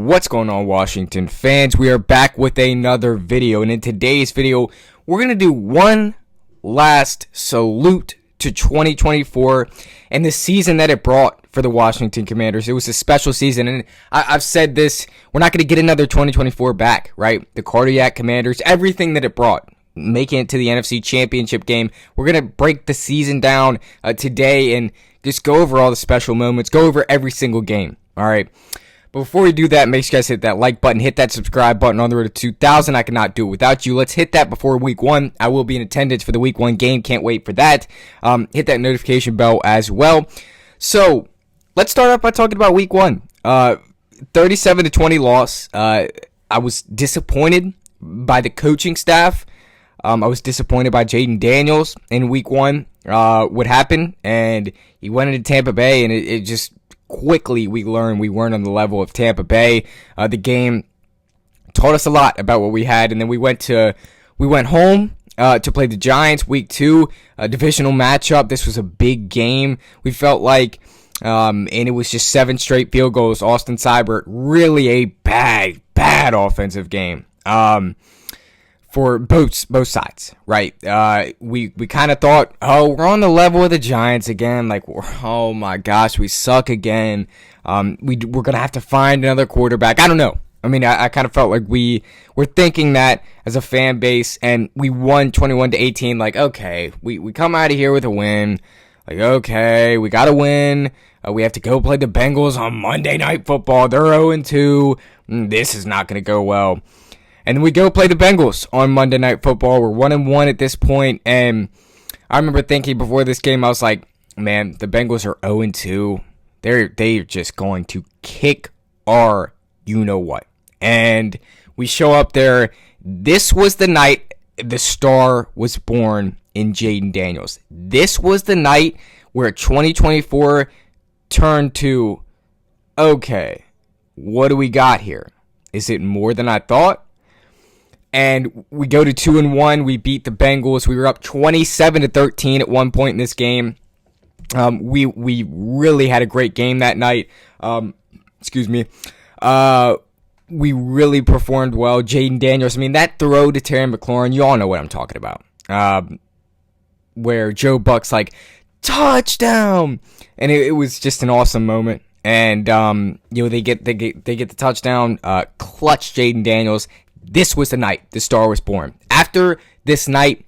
What's going on, Washington fans? We are back with another video, and in today's video, we're going to do one last salute to 2024 and the season that it brought for the Washington Commanders. It was a special season, and I've said this, we're not going to get another 2024 back, right? The Cardiac Commanders, everything that it brought, making it to the NFC Championship game. We're going to break the season down today and just go over all the special moments, go over every single game, all right? But before we do that, make sure you guys hit that like button, hit that subscribe button on the road to 2,000. I cannot do it without you. Let's hit that before week one. I will be in attendance for the week one game. Can't wait for that. Hit that notification bell as well. So let's start off by talking about week one. 37-20 loss. I was disappointed by the coaching staff. I was disappointed by Jayden Daniels in week one. What happened? And he went into Tampa Bay, and it just quickly we learned we weren't on the level of Tampa Bay. The game taught us a lot about what we had, and then we went home to play the Giants week two, a divisional matchup. This was a big game. We felt like, and it was just 7 straight field goals. Austin Seibert, really a bad offensive game. For both sides, right? We kind of thought, oh, we're on the level of the Giants again. Like, oh my gosh, we suck again. We're gonna have to find another quarterback. I don't know. I mean, I kind of felt like we were thinking that as a fan base, and we won 21-18. Like, okay, we come out of here with a win. Like, okay, we got to win. We have to go play the Bengals on Monday Night Football. They're 0-2. This is not gonna go well. And then we go play the Bengals on Monday Night Football. We're 1-1 at this point, and I remember thinking before this game, I was like, man, the Bengals are 0-2. They're just going to kick our you-know-what. And we show up there. This was the night the star was born in Jayden Daniels. This was the night where 2024 turned to, okay, what do we got here? Is it more than I thought? And we go to 2-1. We beat the Bengals. We were up 27-13 at one point in this game. We really had a great game that night. Excuse me. We really performed well. Jayden Daniels. I mean, that throw to Terry McLaurin, you all know what I'm talking about. Where Joe Buck's like, touchdown, and it was just an awesome moment. And they get the touchdown. Clutch Jayden Daniels. This was the night the star was born. After this night,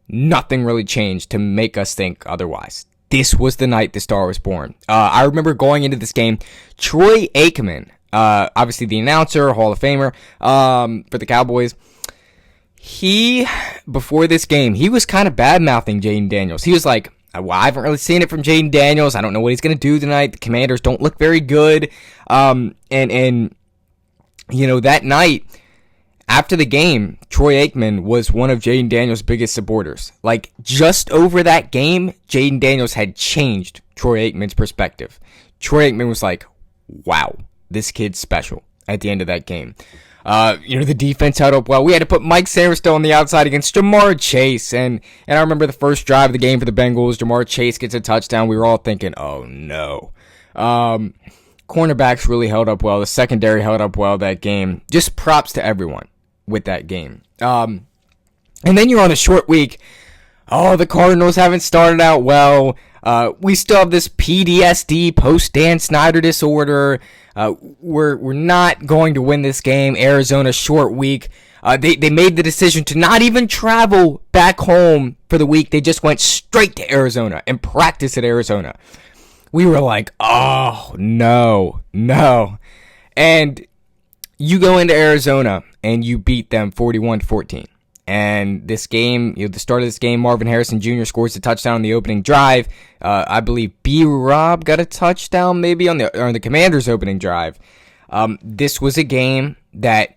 nothing really changed to make us think otherwise. This was the night the star was born. I remember going into this game, Troy Aikman, obviously the announcer, Hall of Famer for the Cowboys, before this game, he was kind of bad-mouthing Jayden Daniels. He was like, well, I haven't really seen it from Jayden Daniels. I don't know what he's going to do tonight. The Commanders don't look very good. And that night, after the game, Troy Aikman was one of Jayden Daniels' biggest supporters. Like, just over that game, Jayden Daniels had changed Troy Aikman's perspective. Troy Aikman was like, wow, this kid's special at the end of that game. The defense held up well. We had to put Mike Sainristil on the outside against Ja'Marr Chase. And I remember the first drive of the game for the Bengals, Ja'Marr Chase gets a touchdown. We were all thinking, oh, no. Cornerbacks really held up well. The secondary held up well that game. Just props to everyone with that game. And then you're on a short week. Oh, the Cardinals haven't started out well. We still have this PTSD, post-Dan Snyder disorder. We're not going to win this game. Arizona, short week. They made the decision to not even travel back home for the week. They just went straight to Arizona and practiced at Arizona. We were like, oh, no. And you go into Arizona and you beat them 41-14. And this game, the start of this game, Marvin Harrison Jr. scores a touchdown on the opening drive. I believe B-Rob got a touchdown maybe on the Commanders' opening drive. This was a game that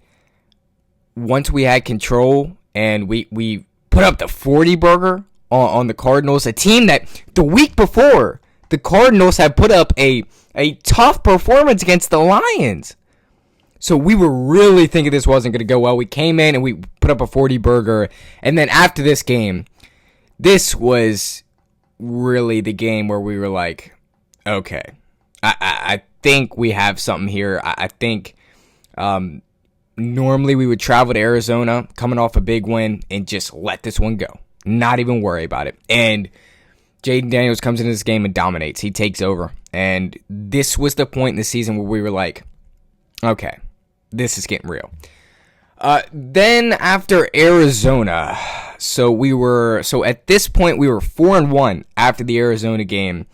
once we had control and we put up the 40 burger on the Cardinals, a team that the week before the Cardinals had put up a tough performance against the Lions. So we were really thinking this wasn't going to go well. We came in and we put up a 40 burger. And then after this game, this was really the game where we were like, okay, I think we have something here. I think Normally we would travel to Arizona coming off a big win and just let this one go. Not even worry about it. And Jayden Daniels comes into this game and dominates. He takes over. And this was the point in the season where we were like, okay, this is getting real. Then after Arizona, so at this point we were 4-1 after the Arizona game.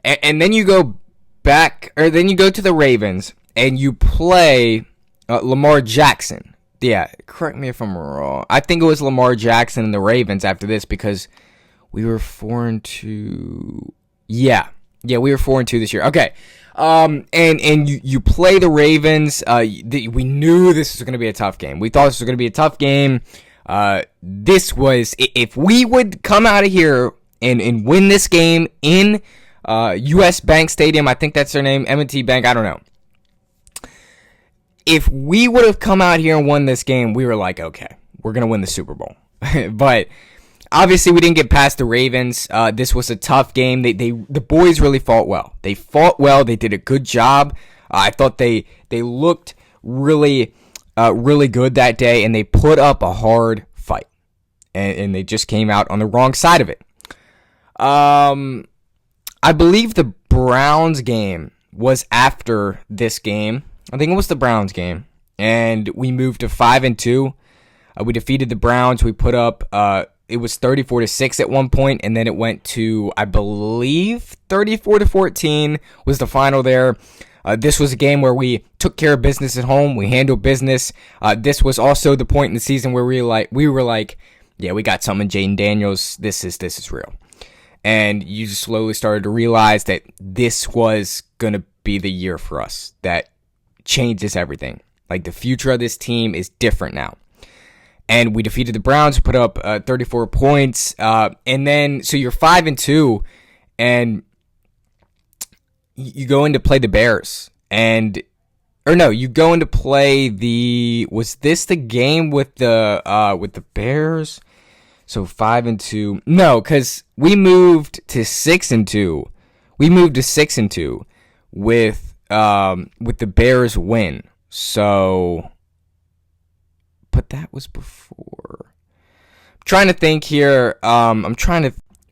And then you go back, or then you go to the Ravens and you play Lamar Jackson. Yeah, correct me if I'm wrong. I think it was Lamar Jackson and the Ravens after this because we were 4-2. Yeah, we were 4-2 this year. Okay. And you play the Ravens. We knew this was going to be a tough game. We thought this was going to be a tough game. This was, if we would come out of here and win this game in US Bank Stadium, I think that's their name, M&T Bank, I don't know. If we would have come out here and won this game, we were like, okay, we're going to win the Super Bowl. But obviously, we didn't get past the Ravens. This was a tough game. The boys really fought well. They fought well. They did a good job. I thought they looked really good that day, and they put up a hard fight. And they just came out on the wrong side of it. I believe the Browns game was after this game. I think it was the Browns game, and we moved to 5-2. We defeated the Browns. We put up. It was 34-6 at one point, and then it went to, I believe, 34-14 was the final there. This was a game where we took care of business at home. We handled business. This was also the point in the season where we were like, yeah, we got something. Jayden Daniels. This is real. And you just slowly started to realize that this was gonna be the year for us that changes everything. Like, the future of this team is different now. And we defeated the Browns, put up 34 points. And then, so you're 5-2, and you go in to play the Bears. You go in to play was this the game with the Bears? So 5-2. No, because we moved to 6-2. We moved to 6-2 with the Bears win. So, but that was before. I'm trying to think here. All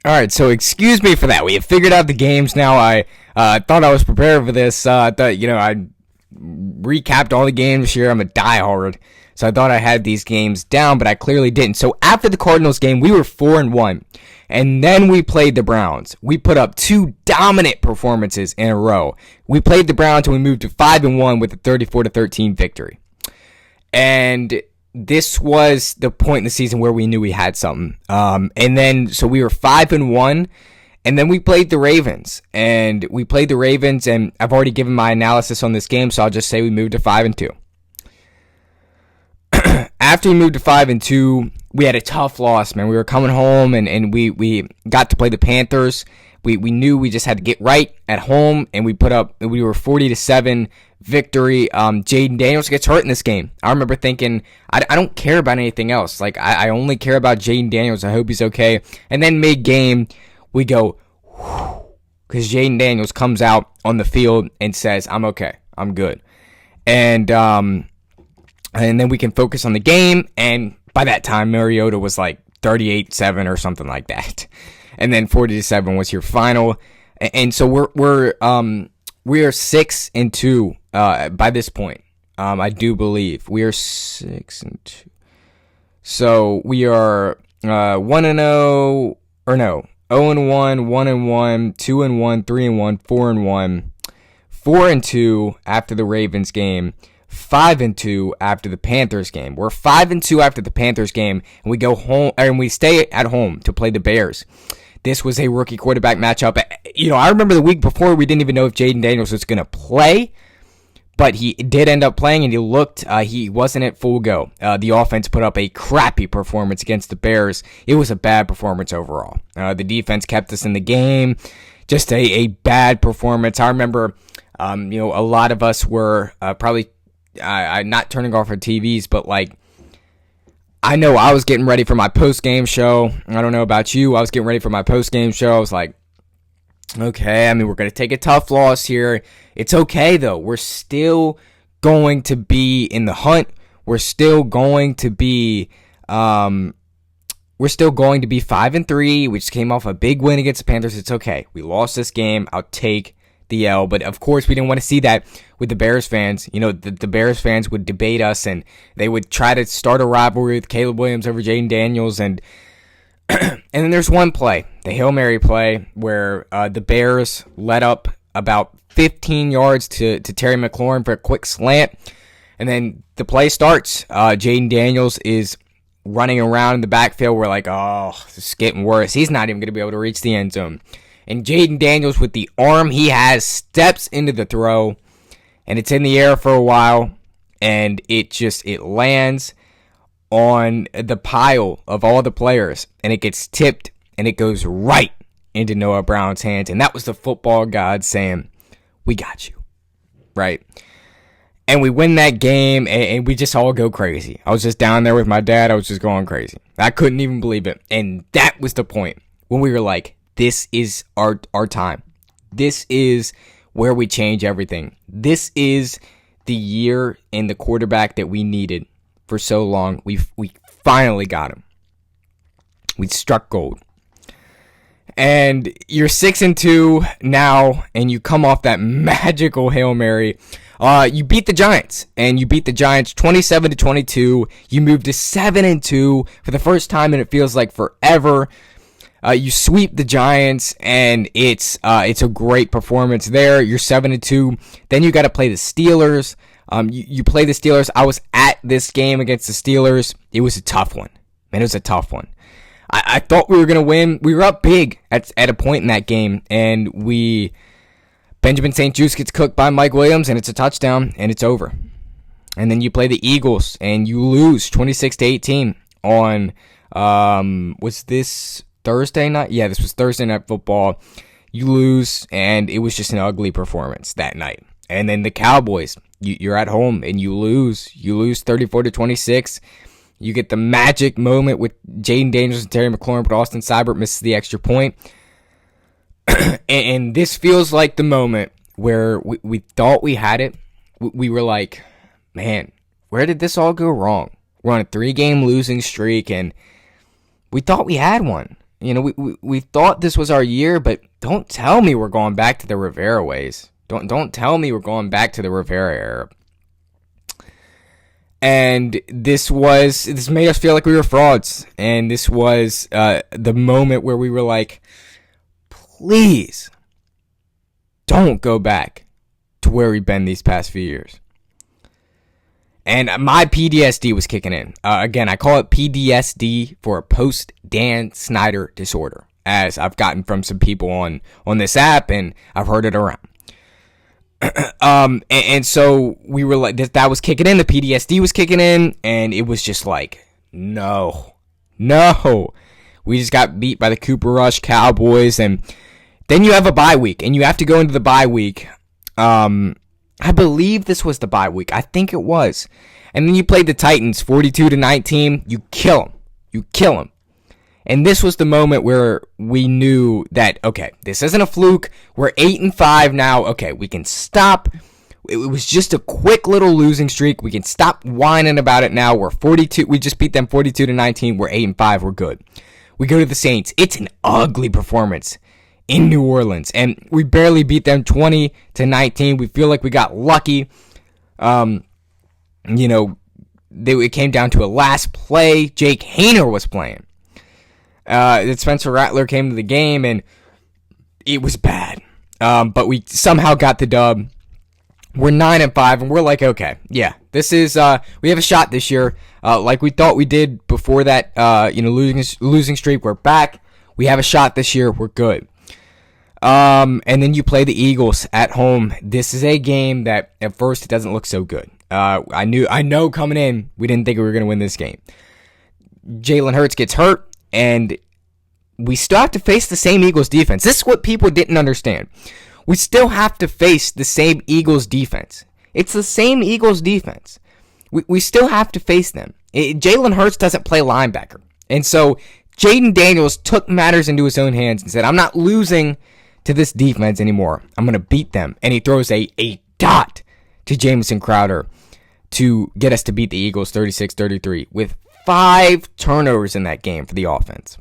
right, so excuse me for that. We have figured out the games now. I thought I was prepared for this. I thought, I recapped all the games here. I'm a diehard. So I thought I had these games down, but I clearly didn't. So after the Cardinals game, we were 4-1. And then we played the Browns. We put up 2 dominant performances in a row. We played the Browns and we moved to 5-1 with a 34-13 victory. And this was the point in the season where we knew we had something. And then, so we were 5-1. And then we played the Ravens. And I've already given my analysis on this game, so I'll just say we moved to 5-2. After we moved to 5-2, we had a tough loss, man. We were coming home, and we got to play the Panthers. We knew we just had to get right at home, and we were 40-7 victory. Jayden Daniels gets hurt in this game. I remember thinking, I don't care about anything else. Like, I only care about Jayden Daniels. I hope he's okay. And then mid-game, we go, because Jayden Daniels comes out on the field and says, I'm okay. I'm good. And then we can focus on the game, and by that time, Mariota was like 38-7 or something like that. And then 40-7 was your final. And so we are 6-2 by this point. I do believe we are 6-2. So we are 1-0, or no, 0-1, 1-1, 2-1, 3-1, 4-1, 4-2 after the Ravens game. 5-2 after the Panthers game. We're 5-2 after the Panthers game, and we go home, and we stay at home to play the Bears. This was a rookie quarterback matchup. I remember the week before we didn't even know if Jayden Daniels was going to play, but he did end up playing, and he wasn't at full go. The offense put up a crappy performance against the Bears. It was a bad performance overall. The defense kept us in the game. Just a bad performance. I remember, a lot of us were probably not turning off our TVs, but I know I was getting ready for my post-game show. I don't know about you. I was getting ready for my post-game show. I was like, okay, we're going to take a tough loss here. It's okay, though. We're still going to be in the hunt. We're still going to be 5-3. We just came off a big win against the Panthers. It's okay. We lost this game. I'll take the L. But of course, we didn't want to see that with the Bears fans. You know, the Bears fans would debate us, and they would try to start a rivalry with Caleb Williams over Jaden Daniels. And and then there's one play, the Hail Mary play, where the Bears let up about 15 yards to Terry McLaurin for a quick slant. And then the play starts. Jaden Daniels is running around in the backfield. We're like, oh, this is getting worse. He's not even going to be able to reach the end zone. And Jaden Daniels, with the arm he has, steps into the throw. And it's in the air for a while. And it lands on the pile of all the players. And it gets tipped. And it goes right into Noah Brown's hands. And that was the football god saying, we got you. Right? And we win that game, and we just all go crazy. I was just down there with my dad. I was just going crazy. I couldn't even believe it. And that was the point when we were like, this is our time. This is where we change everything. This is the year and the quarterback that we needed for so long. We finally got him. We struck gold. And you're 6-2 now, and you come off that magical Hail Mary. You beat the Giants, and you beat the Giants 27-22. You moved to 7-2 for the first time, and it feels like forever. You sweep the Giants, and it's a great performance there. You're 7-2. Then you got to play the Steelers. You play the Steelers. I was at this game against the Steelers. It was a tough one. Man, it was a tough one. I thought we were going to win. We were up big at a point in that game, and Benjamin St-Juste gets cooked by Mike Williams, and it's a touchdown, and it's over. And then you play the Eagles, and you lose 26-18 on, was this Thursday night? Yeah, this was Thursday Night Football. You lose, and it was just an ugly performance that night. And then the Cowboys, you're at home, and you lose. You lose 34-26. You get the magic moment with Jaden Daniels and Terry McLaurin, but Austin Seibert misses the extra point. and this feels like the moment where we thought we had it. We were like, man, where did this all go wrong? We're on a 3-game losing streak, and we thought we had one. You know, we thought this was our year, but don't tell me we're going back to the Rivera ways. Don't tell me we're going back to the Rivera era. And this made us feel like we were frauds. And this was the moment where we were like, please don't go back to where we've been these past few years. And my PTSD was kicking in. Again, I call it PTSD for a post-Dan Snyder disorder, as I've gotten from some people on this app, and I've heard it around. And so we were like, that was kicking in. The PTSD was kicking in, and it was just like, no. We just got beat by the Cooper Rush Cowboys, and then you have a bye week, and you have to go into the bye week. I believe this was the bye week. I think it was. And then you played the Titans 42-19. You kill them. And this was the moment where we knew that, okay, this isn't a fluke. We're 8-5 now. Okay, we can stop. It was just a quick little losing streak. We can stop whining about it now. We're 42. We just beat them 42-19. We're 8-5. We're good. We go to the Saints. It's an ugly performance in New Orleans, and we barely beat them 20-19. We feel like we got lucky. It came down to a last play. Jake Haener was playing. Spencer Rattler came to the game, and it was bad. But we somehow got the dub. We're 9-5, and we're like, okay, yeah, this is we have a shot this year, like we thought we did before that. Losing streak. We're back. We have a shot this year. We're good. And then you play the Eagles at home. This is a game that at first it doesn't look so good. I know coming in, we didn't think we were going to win this game. Jalen Hurts gets hurt, and we still have to face the same Eagles defense. This is what people didn't understand. We still have to face the same Eagles defense. It's the same Eagles defense. We still have to face them. Jalen Hurts doesn't play linebacker. And so Jaden Daniels took matters into his own hands and said, I'm not losing to this defense anymore. I'm going to beat them. And he throws a dot to Jamison Crowder to get us to beat the Eagles 36-33 with 5 turnovers in that game for the offense.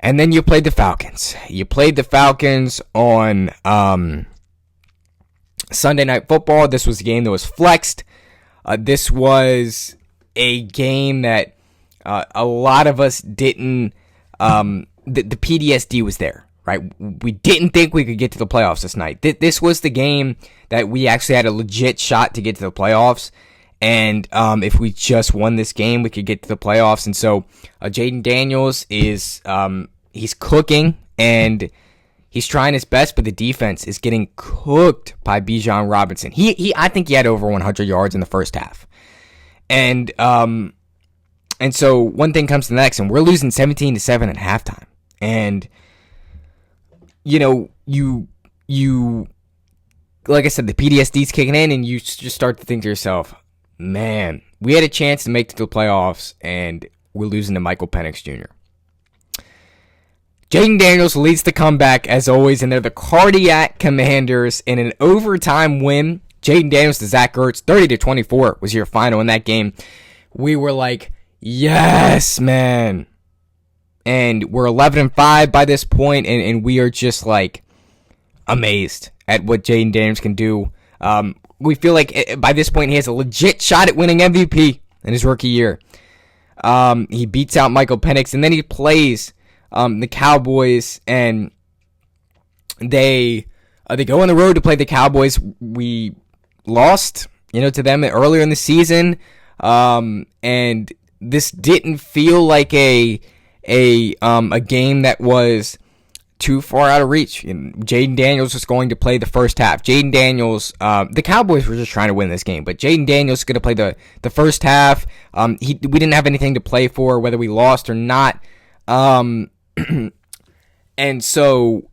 And then you played the Falcons. You played the Falcons on Sunday Night Football. This was a game that was flexed. This was a game that a lot of us didn't. The PTSD was there, right? We didn't think we could get to the playoffs this night. This was the game that we actually had a legit shot to get to the playoffs. And if we just won this game, we could get to the playoffs. And so Jayden Daniels is he's cooking and he's trying his best, but the defense is getting cooked by Bijan Robinson. I think he had over 100 yards in the first half. And so one thing comes to the next, and we're losing 17-7 at halftime. And you like I said, the PTSD's kicking in, and you just start to think to yourself, man, we had a chance to make it to the playoffs, and we're losing to Michael Penix Jr. Jayden Daniels leads the comeback, as always, and they're the Cardiac Commanders in an overtime win. Jayden Daniels to Zach Ertz, 30-24 was your final in that game. We were like, yes, man. And we're 11-5 by this point, and we are just like amazed at what Jayden Daniels can do. We feel like by this point he has a legit shot at winning MVP in his rookie year. He beats out Michael Penix, and then he plays the Cowboys, and they go on the road to play the Cowboys. We lost, to them earlier in the season, and this didn't feel like a game that was too far out of reach. Jayden Daniels was going to play the first half. Jayden Daniels, the Cowboys were just trying to win this game, but Jayden Daniels is going to play the first half. We didn't have anything to play for, whether we lost or not. And so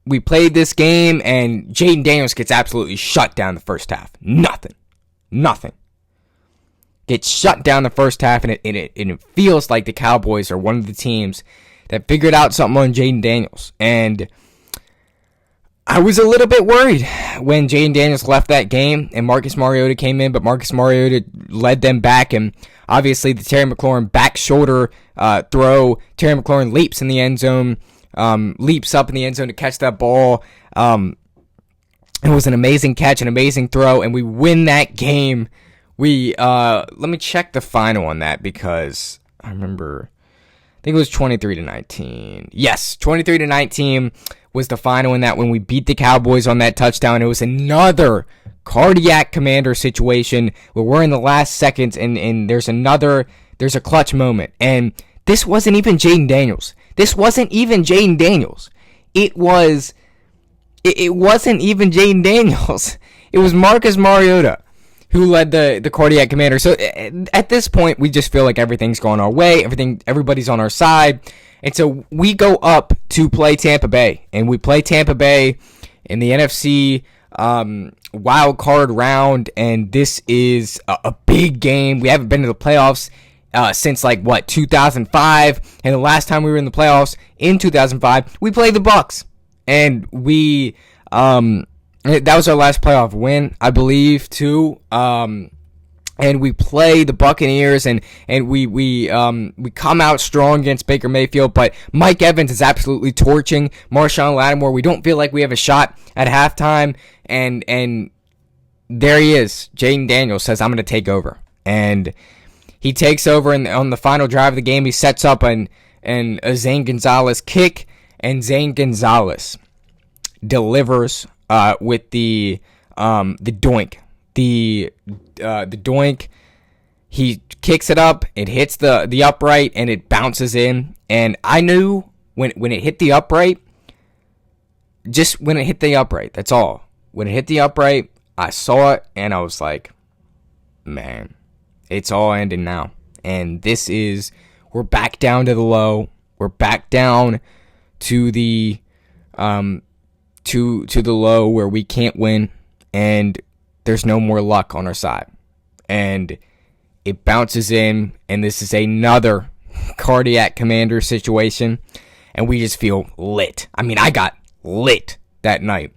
we played this game, and Jayden Daniels gets absolutely shut down the first half. Nothing. Gets shut down the first half, and it feels like the Cowboys are one of the teams that figured out something on Jayden Daniels. And I was a little bit worried when Jayden Daniels left that game and Marcus Mariota came in, but Marcus Mariota led them back, and obviously the Terry McLaurin back shoulder throw. Terry McLaurin leaps in the end zone, leaps up in the end zone to catch that ball. It was an amazing catch, an amazing throw, and we win that game. Let me check the final on that, because I remember, I think it was 23-19. Yes, 23-19 was the final in that, when we beat the Cowboys on that touchdown. It was another Cardiac Commander situation where we're in the last seconds, and there's a clutch moment. And this wasn't even Jayden Daniels. It wasn't even Jayden Daniels. It wasn't even Jayden Daniels. It was Marcus Mariota who led the Cardiac Commander. So at this point, we just feel like everything's going our way. Everybody's on our side. And so we go up to play Tampa Bay. And we play Tampa Bay in the NFC wild card round. And this is a big game. We haven't been to the playoffs since 2005. And the last time we were in the playoffs in 2005, we played the Bucs. And we that was our last playoff win, I believe, too. And we play the Buccaneers, and we come out strong against Baker Mayfield. But Mike Evans is absolutely torching Marshawn Lattimore. We don't feel like we have a shot at halftime, and there he is. Jayden Daniels says, "I'm going to take over," and he takes over. And on the final drive of the game, he sets up a Zane Gonzalez kick, and Zane Gonzalez delivers with the doink. The doink, he kicks it up, it hits the upright, and it bounces in. And I knew when it hit the upright, just when it hit the upright, that's all. When it hit the upright, I saw it, and I was like, man, it's all ending now. And we're back down to the low. We're back down to the to the low where we can't win, and there's no more luck on our side. And it bounces in, and this is another Cardiac Commander situation, and we just feel lit. I mean, I got lit that night.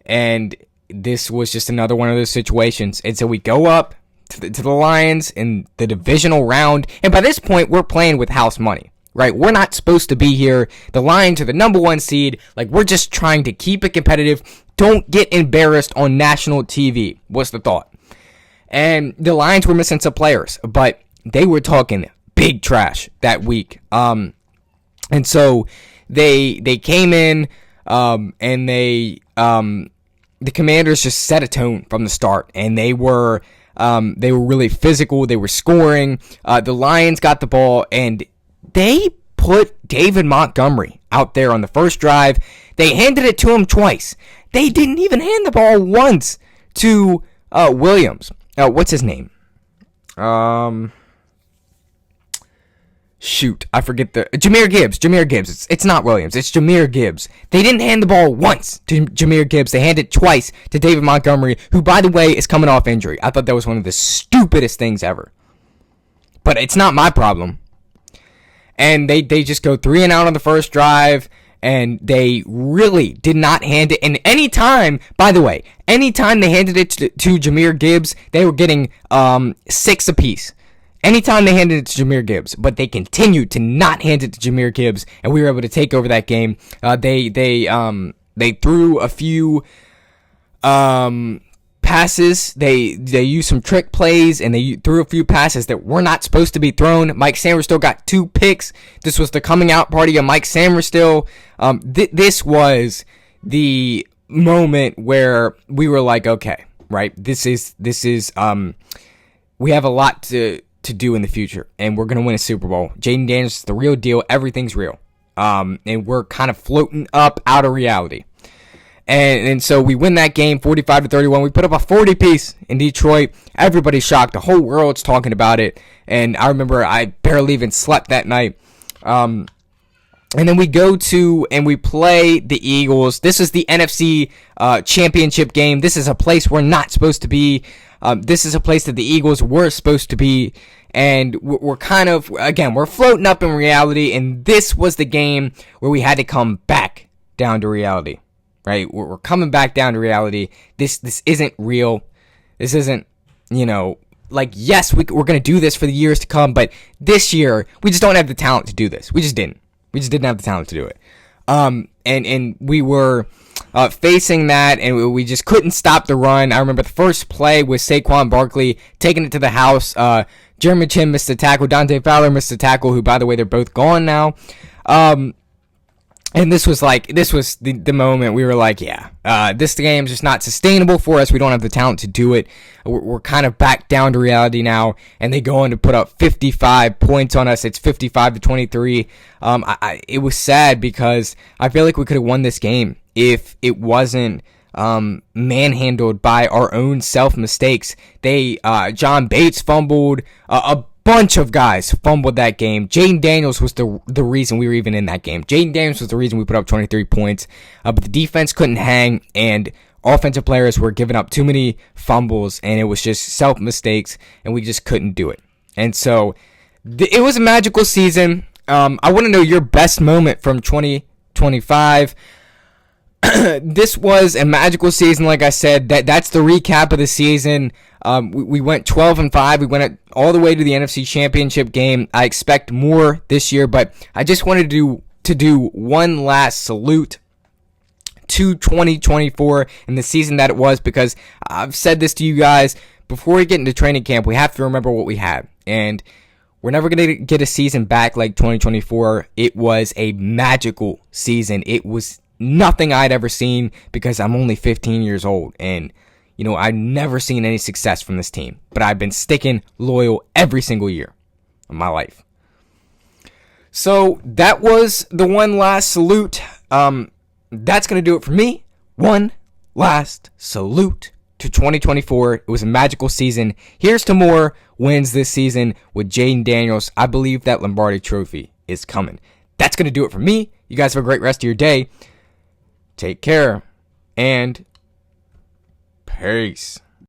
And this was just another one of those situations. And so we go up to the Lions in the divisional round. And by this point, we're playing with house money, right? We're not supposed to be here. The Lions are the number 1 seed. Like, we're just trying to keep it competitive. Don't get embarrassed on national TV. What's the thought? And the Lions were missing some players, but they were talking big trash that week. And so they came in, and the Commanders just set a tone from the start, and they were really physical. They were scoring. The Lions got the ball, and they put David Montgomery out there on the first drive. They handed it to him twice. They didn't even hand the ball once to Williams. What's his name? Shoot, I forget Jahmyr Gibbs. It's not Williams. It's Jahmyr Gibbs. They didn't hand the ball once to Jahmyr Gibbs. They handed it twice to David Montgomery, who, by the way, is coming off injury. I thought that was one of the stupidest things ever. But it's not my problem. And they just go 3 and out on the first drive, and they really did not hand it. And anytime they handed it to Jahmyr Gibbs, they were getting 6 apiece. Anytime they handed it to Jahmyr Gibbs, but they continued to not hand it to Jahmyr Gibbs, and we were able to take over that game. They threw a few passes. They used some trick plays, and they threw a few passes that were not supposed to be thrown. Mike Sainristil got 2 picks. This was the coming out party of Mike Sainristil. This was the moment where we were like, okay, right, this is we have a lot to do in the future, and we're going to win a Super Bowl. Jayden Daniels is the real deal. Everything's real. And we're kind of floating up out of reality. And so we win that game 45-31. We put up a 40-piece in Detroit. Everybody's shocked. The whole world's talking about it. And I remember I barely even slept that night. And then we go to and we play the Eagles. This is the NFC championship game. This is a place we're not supposed to be. This is a place that the Eagles were supposed to be. And we're kind of, again, we're floating up in reality. And this was the game where we had to come back down to reality. Right? We're coming back down to reality. This isn't real. This isn't, like, yes, we're going to do this for the years to come. But this year, we just don't have the talent to do this. We just didn't. We just didn't have the talent to do it. And we were facing that, and we just couldn't stop the run. I remember the first play was Saquon Barkley taking it to the house. Jeremy Chin missed the tackle. Dante Fowler missed the tackle, who, by the way, they're both gone now. And this was the moment we were like, yeah, this game's just not sustainable for us. We don't have the talent to do it. We're kind of back down to reality now, and they go on to put up 55 points on us. It's 55-23. It was sad because I feel like we could have won this game if it wasn't manhandled by our own self-mistakes. John Bates fumbled, a bunch of guys fumbled that game. Jayden Daniels was the reason we were even in that game. Jayden Daniels was the reason we put up 23 points, but the defense couldn't hang, and offensive players were giving up too many fumbles, and it was just self-mistakes, and we just couldn't do it. And so it was a magical season. I want to know your best moment from 2025. This was a magical season, like I said. That's the recap of the season. We went 12-5. We went all the way to the NFC Championship game. I expect more this year, but I just wanted to do one last salute to 2024 and the season that it was, because I've said this to you guys before we get into training camp. We have to remember what we had, and we're never going to get a season back like 2024. It was a magical season. It was nothing I'd ever seen, because I'm only 15 years old, and I've never seen any success from this team, but I've been sticking loyal every single year of my life. So that was the one last salute. That's going to do it for me. One last salute to 2024. It was a magical season. Here's to more wins this season with Jayden Daniels. I believe that Lombardi Trophy is coming. That's going to do it for me. You guys have a great rest of your day. Take care, and peace.